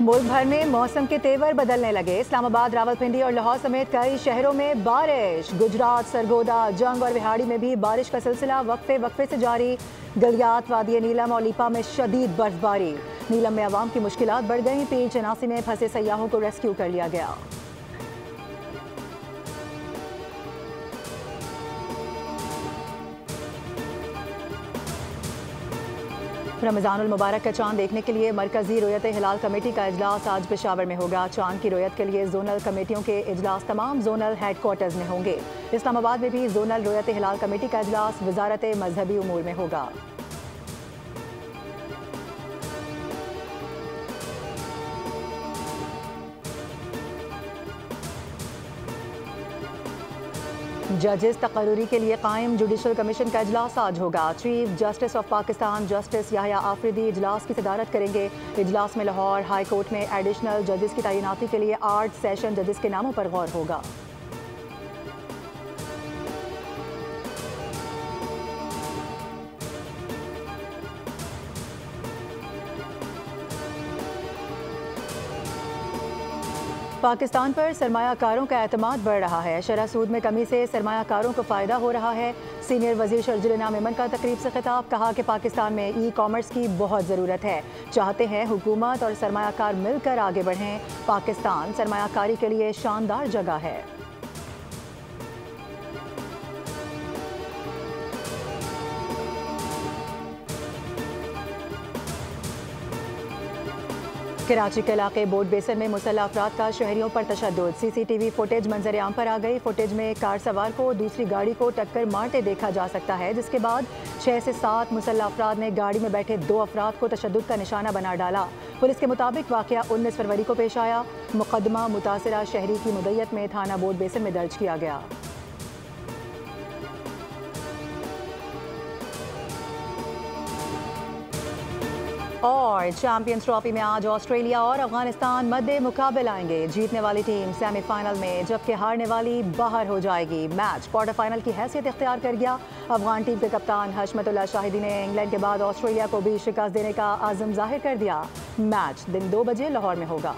मुल्क भर में मौसम के तेवर बदलने लगे। इस्लामाबाद, रावलपिंडी और लाहौर समेत कई शहरों में बारिश। गुजरात, सरगोदा, जंग और विहाड़ी में भी बारिश का सिलसिला वक्फे से जारी। गलियात, वादी नीलम और लीपा में शदीद बर्फबारी। नीलम में अवाम की मुश्किलात बढ़ गई। पीर चनासी में फंसे सयाहों को रेस्क्यू कर लिया गया। रमज़ानुल मुबारक का चांद देखने के लिए मरकजी रोयत हिलाल कमेटी का इजलास आज पेशावर में होगा। चांद की रोयत के लिए जोनल कमेटियों के इजलास तमाम जोनल हेडक्वार्टर्स में होंगे। इस्लामाबाद में भी जोनल रोयत हिलाल कमेटी का इजलास वजारत मजहबी उमूर में होगा। जजेस तकर्री के लिए कायम जुडिशल कमीशन का इजलास आज होगा। Chief justice of Pakistan justice Yahya Afridi इजलास की सदारत करेंगे। इजलास में लाहौर हाई कोर्ट में एडिशनल जजेस की तैनाती के लिए 8 सेशन जजेस के नामों पर गौर होगा। पाकिस्तान पर सरमायाकारों का एतमाद बढ़ रहा है। शरह सूद में कमी से सरमायाकारों को फ़ायदा हो रहा है। सीनियर वज़ीर शर्जिल इनाम मेमन का तकरीब से खिताब। कहा कि पाकिस्तान में ई-कॉमर्स की बहुत ज़रूरत है। चाहते हैं हुकूमत और सरमायाकार मिलकर आगे बढ़ें। पाकिस्तान सरमायाकारी के लिए शानदार जगह है। कराची के इलाके बोट बेसन में मुसल्लह अफराद का शहरियों पर तशद्दुद। CCTV फुटेज मंजर आम पर आ गई। फुटेज में कार सवार को दूसरी गाड़ी को टक्कर मारते देखा जा सकता है, जिसके बाद 6 से 7 मुसल्लह अफराद ने गाड़ी में बैठे 2 अफराद को तशद्दुद का निशाना बना डाला। पुलिस के मुताबिक वाकया 19 फरवरी को पेश आया। मुकदमा मुतासिरा शहरी की मुद्दत में थाना बोट बेसन में दर्ज किया गया। और चैंपियंस ट्रॉफी में आज ऑस्ट्रेलिया और अफगानिस्तान मद्दे मुकाबले आएंगे। जीतने वाली टीम सेमीफाइनल में, जबकि हारने वाली बाहर हो जाएगी। मैच क्वार्टर फाइनल की हैसियत इख्तियार कर गया। अफगान टीम के कप्तान हशमतुल्लाह शाहिदी ने इंग्लैंड के बाद ऑस्ट्रेलिया को भी शिकस्त देने का आज़म जाहिर कर दिया। मैच दिन 2 बजे लाहौर में होगा।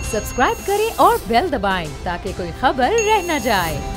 सब्सक्राइब करें और बेल दबाएं ताकि कोई खबर रह न जाए।